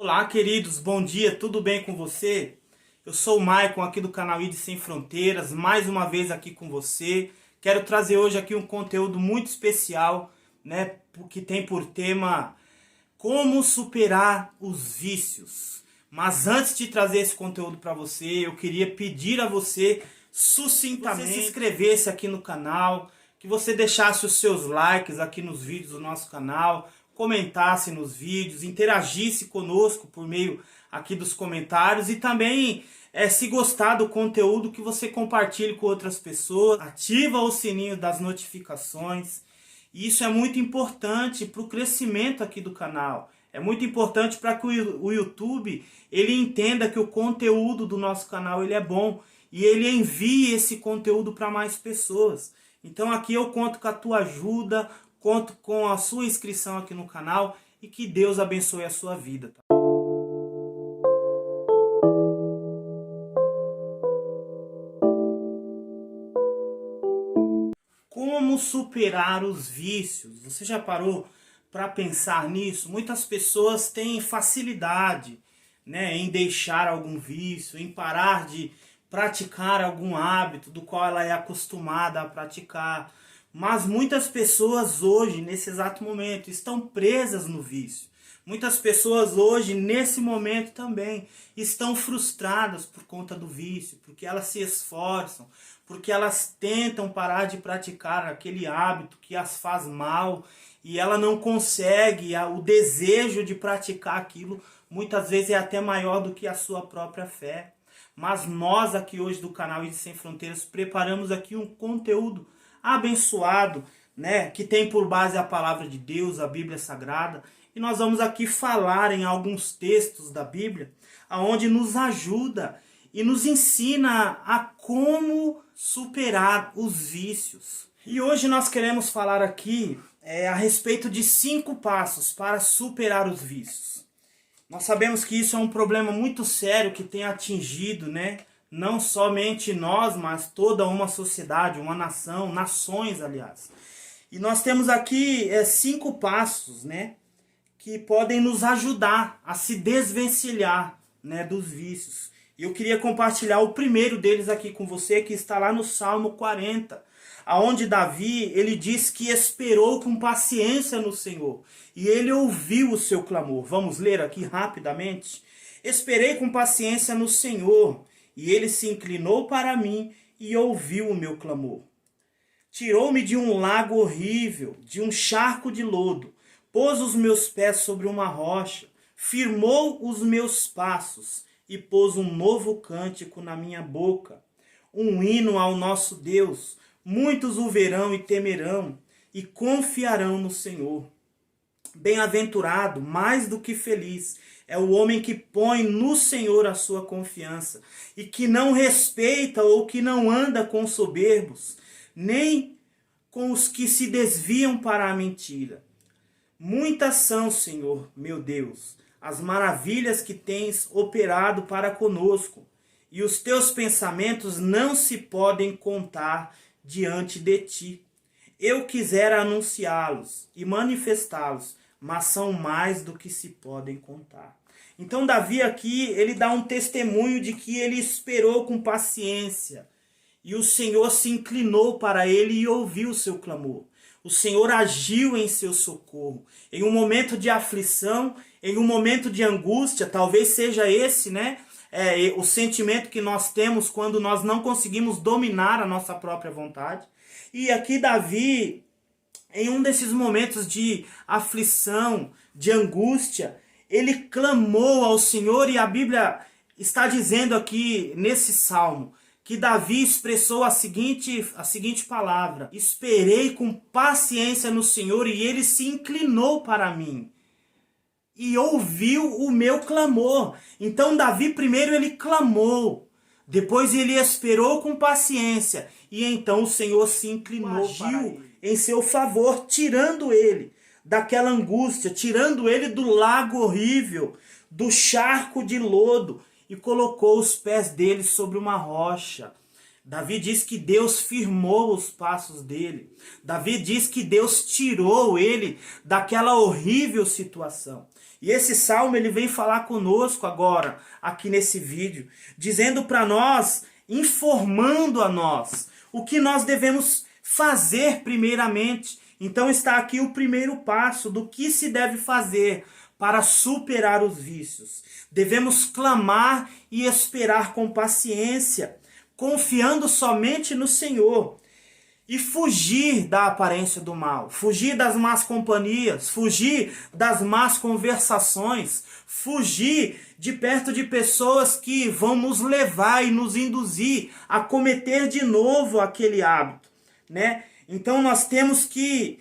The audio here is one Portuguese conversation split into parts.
Olá, queridos, bom dia, tudo bem com você? Eu sou o Maicon aqui do canal ID Sem Fronteiras, mais uma vez aqui com você. Quero trazer hoje aqui um conteúdo muito especial, né, que tem por tema como superar os vícios. Mas antes de trazer esse conteúdo para você, eu queria pedir a você sucintamente que você se inscrevesse aqui no canal, que você deixasse os seus likes aqui nos vídeos do nosso canal, comentasse nos vídeos, interagisse conosco por meio aqui dos comentários e também, se gostar do conteúdo, que você compartilhe com outras pessoas, ativa o sininho das notificações. E isso é muito importante para o crescimento aqui do canal. É muito importante para que o YouTube ele entenda que o conteúdo do nosso canal ele é bom e ele envie esse conteúdo para mais pessoas. Então aqui eu conto com a tua ajuda, conto com a sua inscrição aqui no canal e que Deus abençoe a sua vida. Tá? Como superar os vícios? Você já parou para pensar nisso? Muitas pessoas têm facilidade, né, em deixar algum vício, em parar de praticar algum hábito do qual ela é acostumada a praticar. Mas muitas pessoas hoje, nesse exato momento, estão presas no vício. Muitas pessoas hoje, nesse momento também, estão frustradas por conta do vício, porque elas se esforçam, porque elas tentam parar de praticar aquele hábito que as faz mal e ela não consegue, o desejo de praticar aquilo muitas vezes é até maior do que a sua própria fé. Mas nós aqui hoje do canal ID Sem Fronteiras preparamos aqui um conteúdo abençoado, né, que tem por base a palavra de Deus, a Bíblia Sagrada, e nós vamos aqui falar em alguns textos da Bíblia, aonde nos ajuda e nos ensina a como superar os vícios. E hoje nós queremos falar aqui a respeito de 5 passos para superar os vícios. Nós sabemos que isso é um problema muito sério que tem atingido, né, não somente nós, mas toda uma sociedade, uma nação, nações, aliás. E nós temos aqui 5 passos, né, que podem nos ajudar a se desvencilhar, né, dos vícios. E eu queria compartilhar o primeiro deles aqui com você, que está lá no Salmo 40, aonde Davi, ele diz que esperou com paciência no Senhor, e ele ouviu o seu clamor. Vamos ler aqui rapidamente? Esperei com paciência no Senhor, e ele se inclinou para mim e ouviu o meu clamor. Tirou-me de um lago horrível, de um charco de lodo, pôs os meus pés sobre uma rocha, firmou os meus passos e pôs um novo cântico na minha boca, um hino ao nosso Deus. Muitos o verão e temerão e confiarão no Senhor. Bem-aventurado, mais do que feliz, é o homem que põe no Senhor a sua confiança e que não respeita ou que não anda com soberbos, nem com os que se desviam para a mentira. Muitas são, Senhor, meu Deus, as maravilhas que tens operado para conosco, e os teus pensamentos não se podem contar diante de ti. Eu quisera anunciá-los e manifestá-los, mas são mais do que se podem contar. Então Davi aqui, ele dá um testemunho de que ele esperou com paciência, e o Senhor se inclinou para ele e ouviu o seu clamor. O Senhor agiu em seu socorro. Em um momento de aflição, em um momento de angústia, talvez seja esse, né, o sentimento que nós temos quando nós não conseguimos dominar a nossa própria vontade. E aqui Davi, em um desses momentos de aflição, de angústia, ele clamou ao Senhor, e a Bíblia está dizendo aqui nesse salmo que Davi expressou a seguinte palavra: esperei com paciência no Senhor e ele se inclinou para mim e ouviu o meu clamor. Então Davi primeiro ele clamou, depois ele esperou com paciência, e então o Senhor se inclinou, agiu em seu favor, tirando ele daquela angústia, tirando ele do lago horrível, do charco de lodo, e colocou os pés dele sobre uma rocha. Davi diz que Deus firmou os passos dele. Davi diz que Deus tirou ele daquela horrível situação. E esse salmo ele vem falar conosco agora, aqui nesse vídeo, dizendo para nós, informando a nós, o que nós devemos fazer primeiramente. Então está aqui o primeiro passo do que se deve fazer para superar os vícios. Devemos clamar e esperar com paciência, confiando somente no Senhor. E fugir da aparência do mal, fugir das más companhias, fugir das más conversações, fugir de perto de pessoas que vão nos levar e nos induzir a cometer de novo aquele hábito, né? Então nós temos que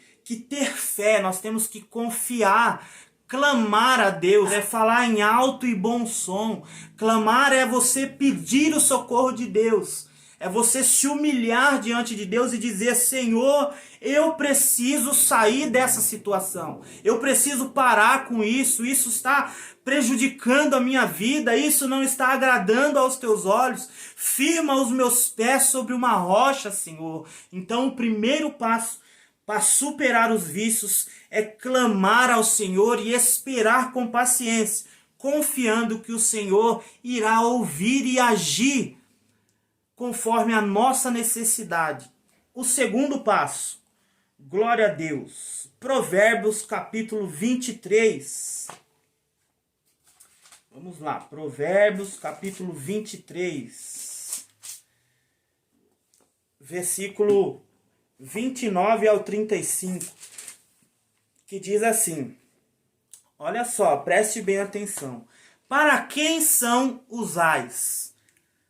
ter fé, nós temos que confiar, clamar a Deus, é falar em alto e bom som. Clamar é você pedir o socorro de Deus. É você se humilhar diante de Deus e dizer: Senhor, eu preciso sair dessa situação. Eu preciso parar com isso. Isso está prejudicando a minha vida. Isso não está agradando aos teus olhos. Firma os meus pés sobre uma rocha, Senhor. Então o primeiro passo para superar os vícios é clamar ao Senhor e esperar com paciência, confiando que o Senhor irá ouvir e agir conforme a nossa necessidade. O segundo passo, glória a Deus. Provérbios capítulo 23. Vamos lá, Provérbios capítulo 23. Versículo 29 ao 35. Que diz assim, olha só, preste bem atenção. Para quem são os ais?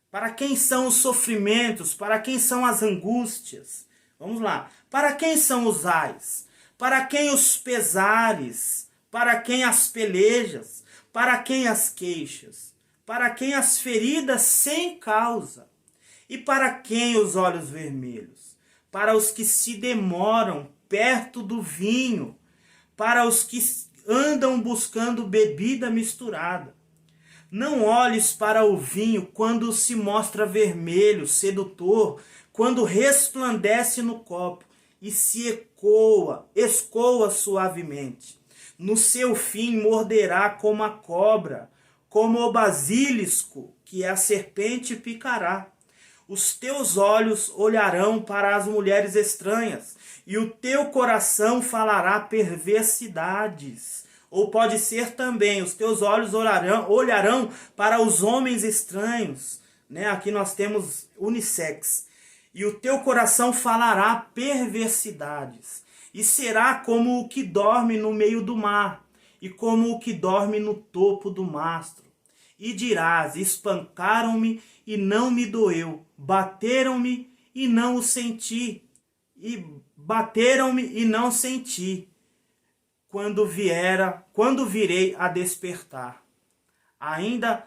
Para quem são os sofrimentos? Para quem são as angústias? Vamos lá. Para quem são os ais? Para quem os pesares? Para quem as pelejas? Para quem as queixas? Para quem as feridas sem causa? E para quem os olhos vermelhos? Para os que se demoram perto do vinho? Para os que andam buscando bebida misturada? Não olhes para o vinho quando se mostra vermelho, sedutor, quando resplandece no copo e se escoa suavemente. No seu fim morderá como a cobra, como o basilisco, que a serpente picará. Os teus olhos olharão para as mulheres estranhas, e o teu coração falará perversidades. Ou pode ser também, os teus olhos olharão para os homens estranhos. Né? Aqui nós temos unissex. E o teu coração falará perversidades. E será como o que dorme no meio do mar, e como o que dorme no topo do mastro. E dirás, espancaram-me e não me doeu. Bateram-me e não o senti. E bateram-me e não senti. Quando virei a despertar, ainda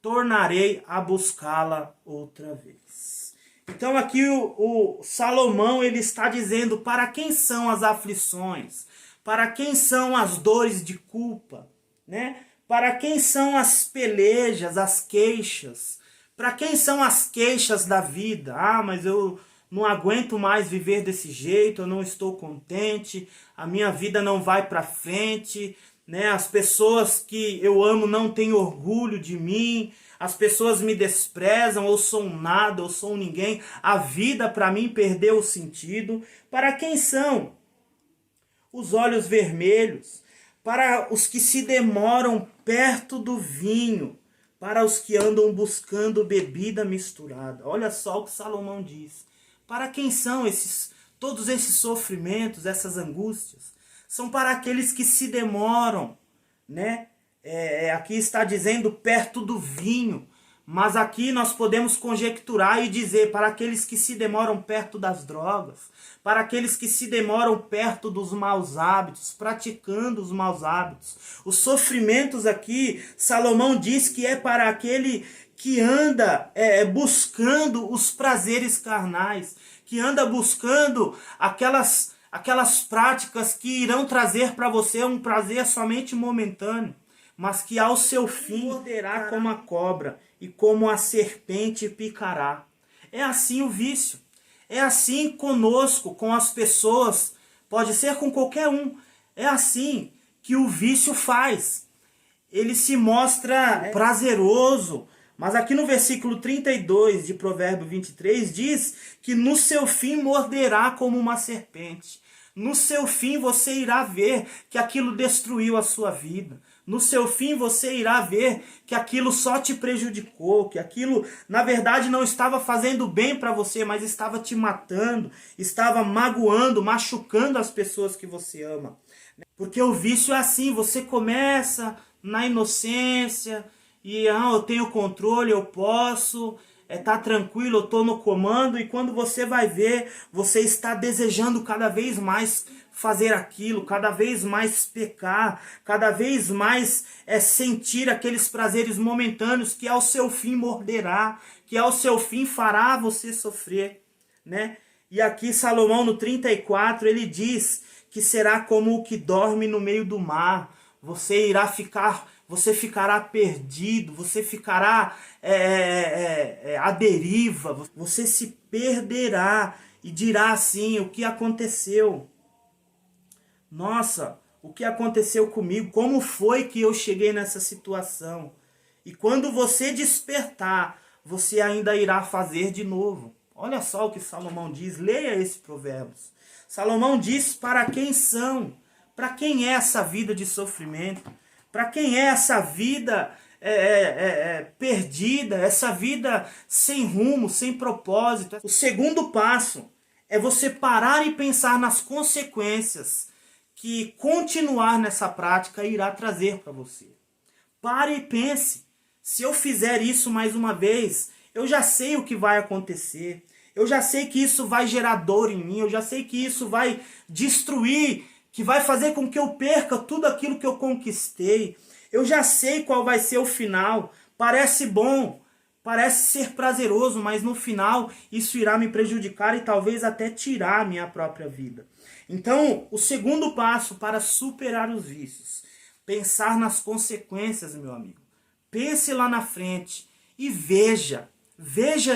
tornarei a buscá-la outra vez. Então aqui o Salomão ele está dizendo para quem são as aflições, para quem são as dores de culpa, né? Para quem são as pelejas, as queixas, para quem são as queixas da vida. Ah, mas eu não aguento mais viver desse jeito, eu não estou contente, a minha vida não vai para frente, né? As pessoas que eu amo não têm orgulho de mim, as pessoas me desprezam, eu sou um nada, eu sou um ninguém, a vida para mim perdeu o sentido. Para quem são os olhos vermelhos? Para os que se demoram perto do vinho, para os que andam buscando bebida misturada. Olha só o que Salomão diz. Para quem são todos esses sofrimentos, essas angústias? São para aqueles que se demoram, né? Aqui está dizendo perto do vinho, mas aqui nós podemos conjecturar e dizer para aqueles que se demoram perto das drogas, para aqueles que se demoram perto dos maus hábitos, praticando os maus hábitos. Os sofrimentos aqui, Salomão diz que é para aquele que anda buscando os prazeres carnais, que anda buscando aquelas práticas que irão trazer para você um prazer somente momentâneo, mas que ao seu fim morderá como a cobra e como a serpente picará. É assim o vício. É assim conosco, com as pessoas, pode ser com qualquer um. É assim que o vício faz. ele se mostra prazeroso. Mas aqui no versículo 32 de Provérbio 23 diz que no seu fim morderá como uma serpente. No seu fim você irá ver que aquilo destruiu a sua vida. No seu fim você irá ver que aquilo só te prejudicou, que aquilo na verdade não estava fazendo bem para você, mas estava te matando, estava magoando, machucando as pessoas que você ama. Porque o vício é assim, você começa na inocência e eu tenho controle, eu posso, tá tranquilo, eu estou no comando, e quando você vai ver, você está desejando cada vez mais fazer aquilo, cada vez mais pecar, cada vez mais sentir aqueles prazeres momentâneos que ao seu fim morderá, que ao seu fim fará você sofrer, né? E aqui Salomão no 34 ele diz que será como o que dorme no meio do mar. Você ficará perdido, você ficará à deriva, você se perderá e dirá assim: o que aconteceu? Nossa, o que aconteceu comigo? Como foi que eu cheguei nessa situação? E quando você despertar, você ainda irá fazer de novo. Olha só o que Salomão diz, leia esse Provérbios. Salomão diz para quem são, para quem é essa vida de sofrimento, para quem é essa vida perdida, essa vida sem rumo, sem propósito. O segundo passo é você parar e pensar nas consequências que continuar nessa prática irá trazer para você. Pare e pense, se eu fizer isso mais uma vez, eu já sei o que vai acontecer, eu já sei que isso vai gerar dor em mim, eu já sei que isso vai destruir, que vai fazer com que eu perca tudo aquilo que eu conquistei. Eu já sei qual vai ser o final. Parece bom, parece ser prazeroso, mas no final isso irá me prejudicar e talvez até tirar a minha própria vida. Então, o segundo passo para superar os vícios, pensar nas consequências, meu amigo. Pense lá na frente e veja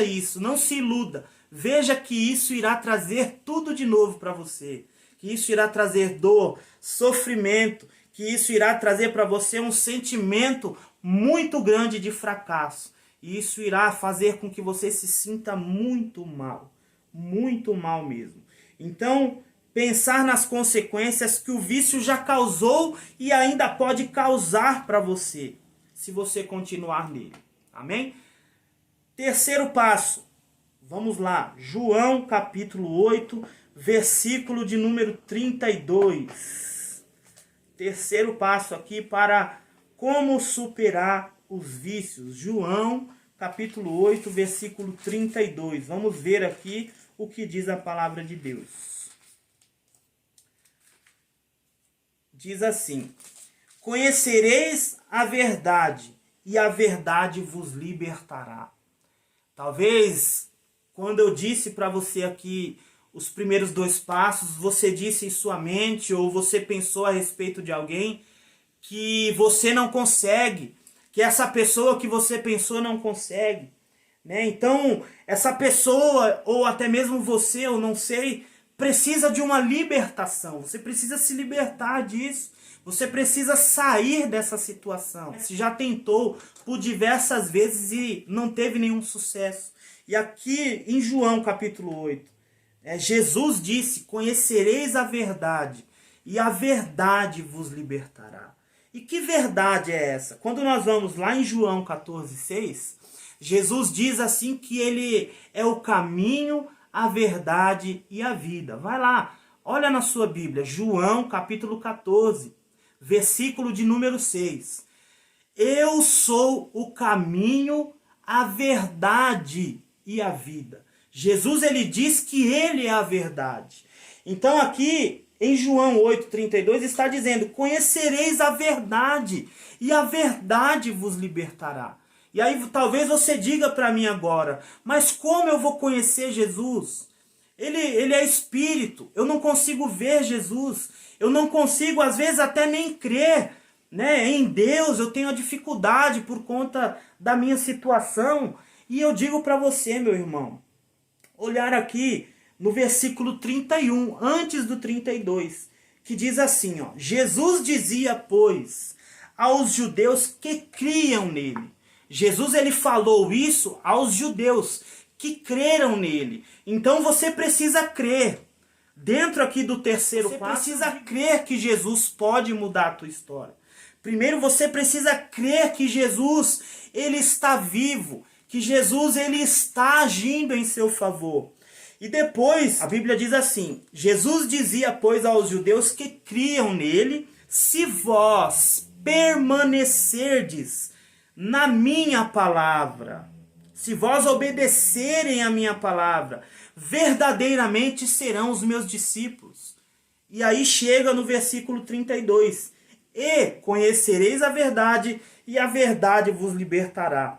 isso, não se iluda. Veja que isso irá trazer tudo de novo para você. Que isso irá trazer dor, sofrimento, que isso irá trazer para você um sentimento muito grande de fracasso. E isso irá fazer com que você se sinta muito mal mesmo. Então, pensar nas consequências que o vício já causou e ainda pode causar para você, se você continuar nele. Amém? Terceiro passo, vamos lá, João capítulo 8, versículo de número 32. Terceiro passo aqui para como superar os vícios. João capítulo 8, versículo 32. Vamos ver aqui o que diz a palavra de Deus. Diz assim: conhecereis a verdade, e a verdade vos libertará. Talvez, quando eu disse para você aqui os primeiros dois passos, você disse em sua mente, ou você pensou a respeito de alguém que você não consegue, que essa pessoa que você pensou não consegue, né? Então, essa pessoa, ou até mesmo você, eu não sei, precisa de uma libertação. Você precisa se libertar disso. Você precisa sair dessa situação. Você já tentou por diversas vezes e não teve nenhum sucesso. E aqui em João capítulo 8, Jesus disse: conhecereis a verdade, e a verdade vos libertará. E que verdade é essa? Quando nós vamos lá em João 14:6, Jesus diz assim que ele é o caminho, a verdade e a vida. Vai lá, olha na sua Bíblia, João capítulo 14, versículo de número 6. Eu sou o caminho, a verdade e a vida. Jesus, ele diz que ele é a verdade. Então aqui em João 8:32 está dizendo: conhecereis a verdade, e a verdade vos libertará. E aí talvez você diga para mim agora: mas como eu vou conhecer Jesus? Ele é espírito, eu não consigo ver Jesus, eu não consigo às vezes até nem crer, né, em Deus, eu tenho a dificuldade por conta da minha situação. E eu digo para você, meu irmão, olhar aqui no versículo 31, antes do 32, que diz assim, ó: Jesus dizia, pois, aos judeus que criam nele. Jesus ele falou isso aos judeus que creram nele. Então você precisa crer. Dentro aqui do terceiro passo, você precisa crer que Jesus pode mudar a tua história. Primeiro você precisa crer que Jesus ele está vivo, que Jesus ele está agindo em seu favor. E depois a Bíblia diz assim: Jesus dizia, pois, aos judeus que criam nele: se vós permanecerdes na minha palavra, se vós obedecerem a minha palavra, verdadeiramente serão os meus discípulos. E aí chega no versículo 32. E conhecereis a verdade, e a verdade vos libertará.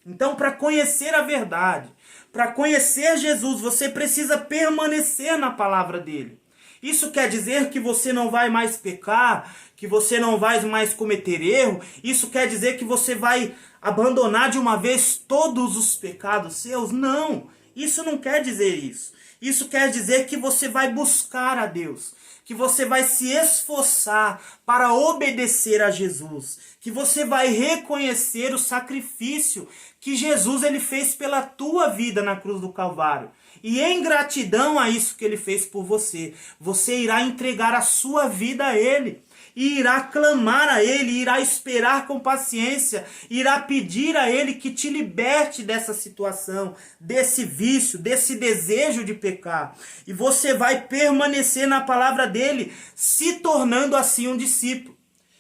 Então, para conhecer a verdade, para conhecer Jesus, você precisa permanecer na palavra dele. Isso quer dizer que você não vai mais pecar, que você não vai mais cometer erro. Isso quer dizer que você vai abandonar de uma vez todos os pecados seus? Não, isso não quer dizer isso. Isso quer dizer que você vai buscar a Deus, que você vai se esforçar para obedecer a Jesus, que você vai reconhecer o sacrifício que Jesus ele fez pela tua vida na cruz do Calvário. E em gratidão a isso que ele fez por você, você irá entregar a sua vida a ele. E irá clamar a ele, irá esperar com paciência, irá pedir a ele que te liberte dessa situação, desse vício, desse desejo de pecar. E você vai permanecer na palavra dele, se tornando assim um discípulo.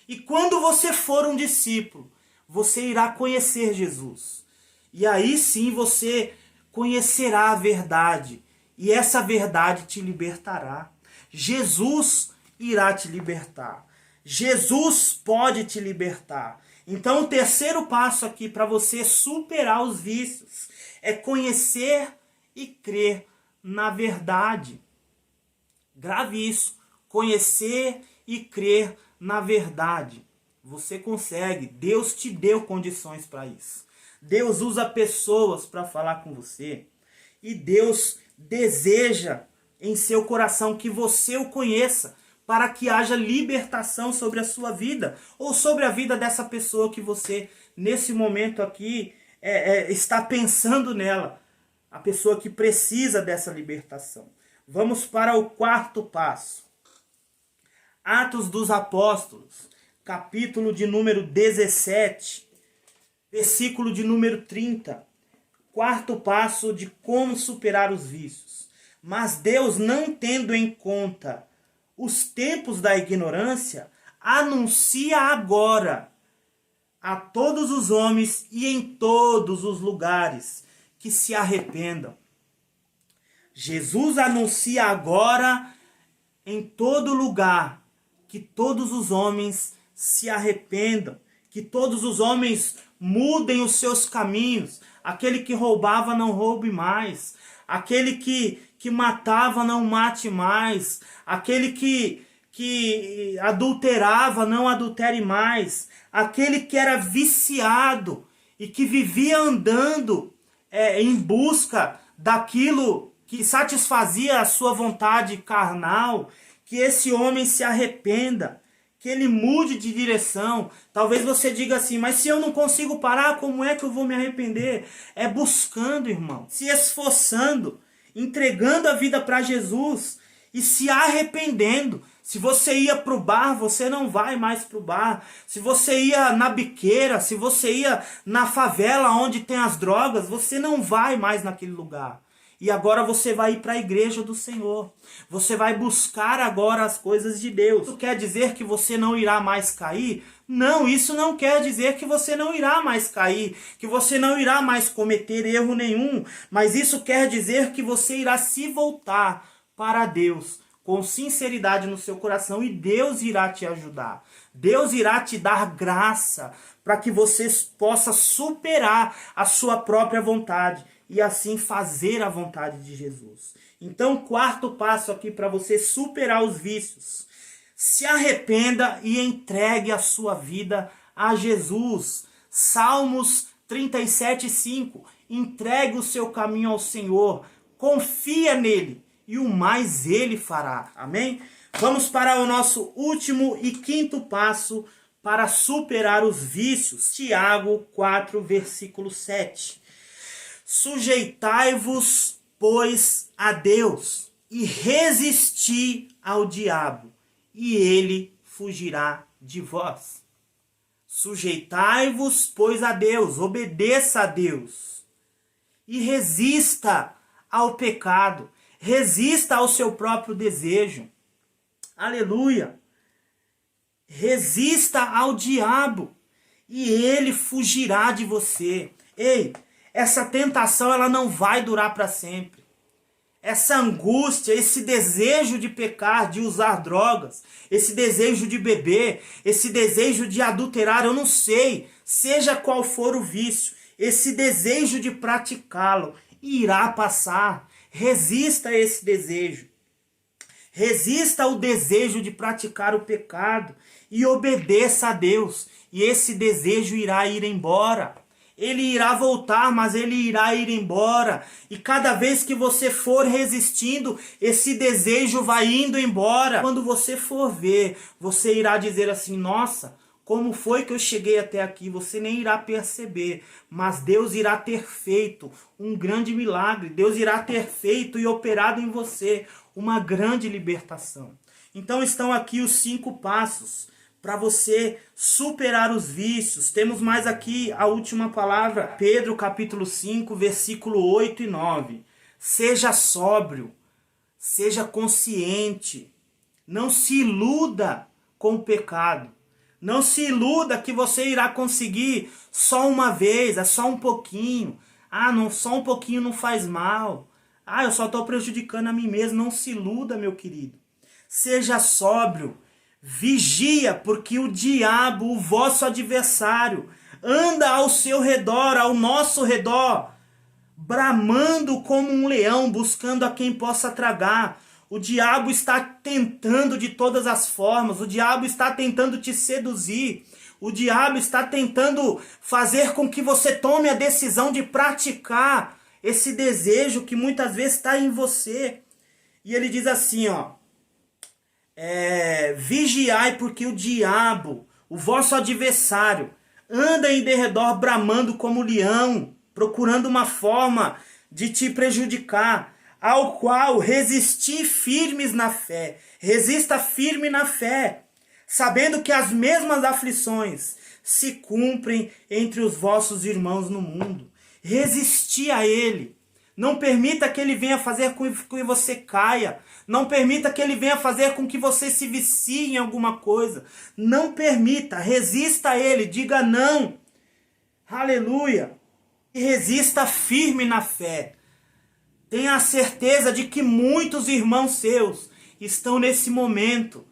E quando você for um discípulo, você irá conhecer Jesus. E aí sim você conhecerá a verdade. E essa verdade te libertará. Jesus irá te libertar. Jesus pode te libertar. Então o terceiro passo aqui para você superar os vícios é conhecer e crer na verdade. Grave isso. Conhecer e crer na verdade. Você consegue. Deus te deu condições para isso. Deus usa pessoas para falar com você. E Deus deseja em seu coração que você o conheça, para que haja libertação sobre a sua vida, ou sobre a vida dessa pessoa que você, nesse momento aqui, está pensando nela. A pessoa que precisa dessa libertação. Vamos para o quarto passo. Atos dos Apóstolos, capítulo de número 17, versículo de número 30. Quarto passo de como superar os vícios. Mas Deus, não tendo em conta os tempos da ignorância, anuncia agora a todos os homens e em todos os lugares que se arrependam. Jesus anuncia agora em todo lugar que todos os homens se arrependam, que todos os homens mudem os seus caminhos. Aquele que roubava não roube mais, aquele que matava não mate mais, aquele que adulterava não adultere mais, aquele que era viciado e que vivia andando em busca daquilo que satisfazia a sua vontade carnal, que esse homem se arrependa, que ele mude de direção. Talvez você diga assim: mas se eu não consigo parar, como é que eu vou me arrepender? É buscando, irmão, se esforçando, entregando a vida para Jesus e se arrependendo. Se você ia para o bar, você não vai mais para o bar. Se você ia na biqueira, se você ia na favela onde tem as drogas, você não vai mais naquele lugar. E agora você vai ir para a igreja do Senhor. Você vai buscar agora as coisas de Deus. Isso quer dizer que você não irá mais cair? Não, isso não quer dizer que você não irá mais cair, que você não irá mais cometer erro nenhum. Mas isso quer dizer que você irá se voltar para Deus com sinceridade no seu coração, e Deus irá te ajudar. Deus irá te dar graça para que você possa superar a sua própria vontade e assim fazer a vontade de Jesus. Então, quarto passo aqui para você superar os vícios: se arrependa e entregue a sua vida a Jesus. Salmos 37:5. Entregue o seu caminho ao Senhor, confia nele e o mais ele fará. Amém? Vamos para o nosso último e quinto passo para superar os vícios. Tiago 4, versículo 7. Sujeitai-vos, pois, a Deus, e resisti ao diabo, e ele fugirá de vós. Sujeitai-vos, pois, a Deus, obedeça a Deus, e resista ao pecado, resista ao seu próprio desejo. Aleluia! Resista ao diabo, e ele fugirá de você. Ei, essa tentação ela não vai durar para sempre. Essa angústia, esse desejo de pecar, de usar drogas, esse desejo de beber, esse desejo de adulterar, eu não sei, seja qual for o vício, esse desejo de praticá-lo irá passar. Resista a esse desejo. Resista ao desejo de praticar o pecado e obedeça a Deus. E esse desejo irá ir embora. Ele irá voltar, mas ele irá ir embora. E cada vez que você for resistindo, esse desejo vai indo embora. Quando você for ver, você irá dizer assim, nossa, como foi que eu cheguei até aqui? Você nem irá perceber, mas Deus irá ter feito um grande milagre. Deus irá ter feito e operado em você uma grande libertação. Então estão aqui os 5 passos para você superar os vícios. Temos mais aqui a última palavra, Pedro capítulo 5, versículo 8 e 9. Seja sóbrio, seja consciente, não se iluda com o pecado. Não se iluda que você irá conseguir só uma vez, é só um pouquinho. Ah, não, só um pouquinho não faz mal. Ah, eu só estou prejudicando a mim mesmo. Não se iluda, meu querido. Seja sóbrio, vigia, porque o diabo, o vosso adversário, anda ao seu redor, ao nosso redor, bramando como um leão, buscando a quem possa tragar. O diabo está tentando de todas as formas, o diabo está tentando te seduzir, o diabo está tentando fazer com que você tome a decisão de praticar esse desejo que muitas vezes está em você. E ele diz assim, ó, vigiai porque o diabo, o vosso adversário, anda em derredor bramando como leão, procurando uma forma de te prejudicar, ao qual resisti firmes na fé. Resista firme na fé, sabendo que as mesmas aflições se cumprem entre os vossos irmãos no mundo. Resisti a ele. Não permita que ele venha fazer com que você caia. Não permita que ele venha fazer com que você se vicie em alguma coisa. Não permita. Resista a ele. Diga não. Aleluia. E resista firme na fé. Tenha a certeza de que muitos irmãos seus estão nesse momento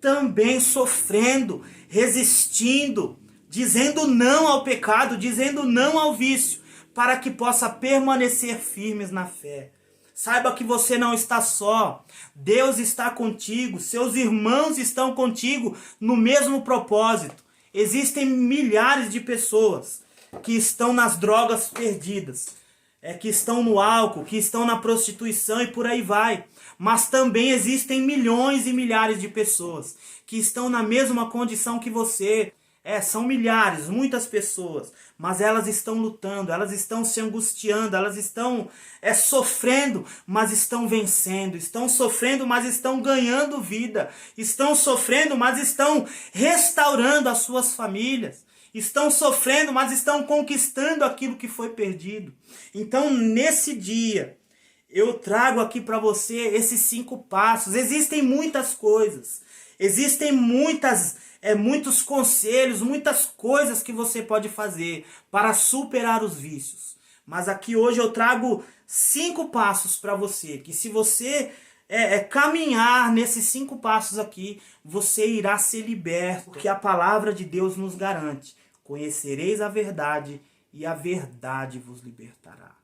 também sofrendo, resistindo, dizendo não ao pecado, dizendo não ao vício, para que possa permanecer firmes na fé. Saiba que você não está só. Deus está contigo, seus irmãos estão contigo no mesmo propósito. Existem milhares de pessoas que estão nas drogas perdidas, que estão no álcool, que estão na prostituição e por aí vai. Mas também existem milhões e milhares de pessoas que estão na mesma condição que você. São milhares, muitas pessoas, mas elas estão lutando, elas estão se angustiando, elas estão sofrendo, mas estão vencendo, estão sofrendo, mas estão ganhando vida, estão sofrendo, mas estão restaurando as suas famílias, estão sofrendo, mas estão conquistando aquilo que foi perdido. Então, nesse dia, eu trago aqui para você esses 5 passos. Existem muitas coisas, existem muitos conselhos, muitas coisas que você pode fazer para superar os vícios. Mas aqui hoje eu trago 5 passos para você, que se você caminhar nesses 5 passos aqui, você irá ser liberto, porque a palavra de Deus nos garante: conhecereis a verdade e a verdade vos libertará.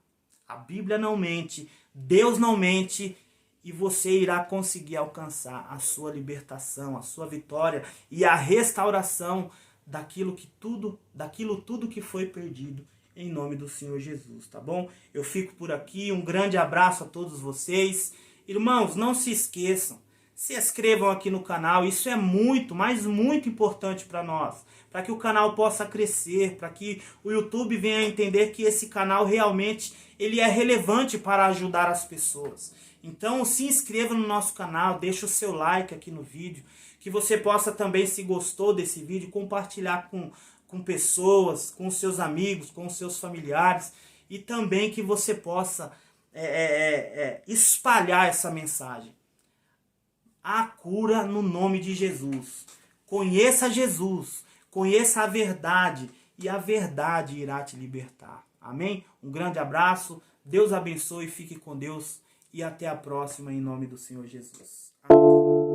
A Bíblia não mente, Deus não mente, e você irá conseguir alcançar a sua libertação, a sua vitória e a restauração daquilo tudo que foi perdido, em nome do Senhor Jesus, tá bom? Eu fico por aqui, um grande abraço a todos vocês. Irmãos, não se esqueçam, se inscrevam aqui no canal. Isso é muito, mas muito importante para nós, para que o canal possa crescer, para que o YouTube venha a entender que esse canal realmente ele é relevante para ajudar as pessoas. Então se inscreva no nosso canal, deixa o seu like aqui no vídeo, que você possa também, se gostou desse vídeo, compartilhar com pessoas, com seus amigos, com seus familiares, e também que você possa espalhar essa mensagem. A cura no nome de Jesus. Conheça Jesus, conheça a verdade, e a verdade irá te libertar. Amém? Um grande abraço, Deus abençoe, fique com Deus, e até a próxima, em nome do Senhor Jesus. Amém.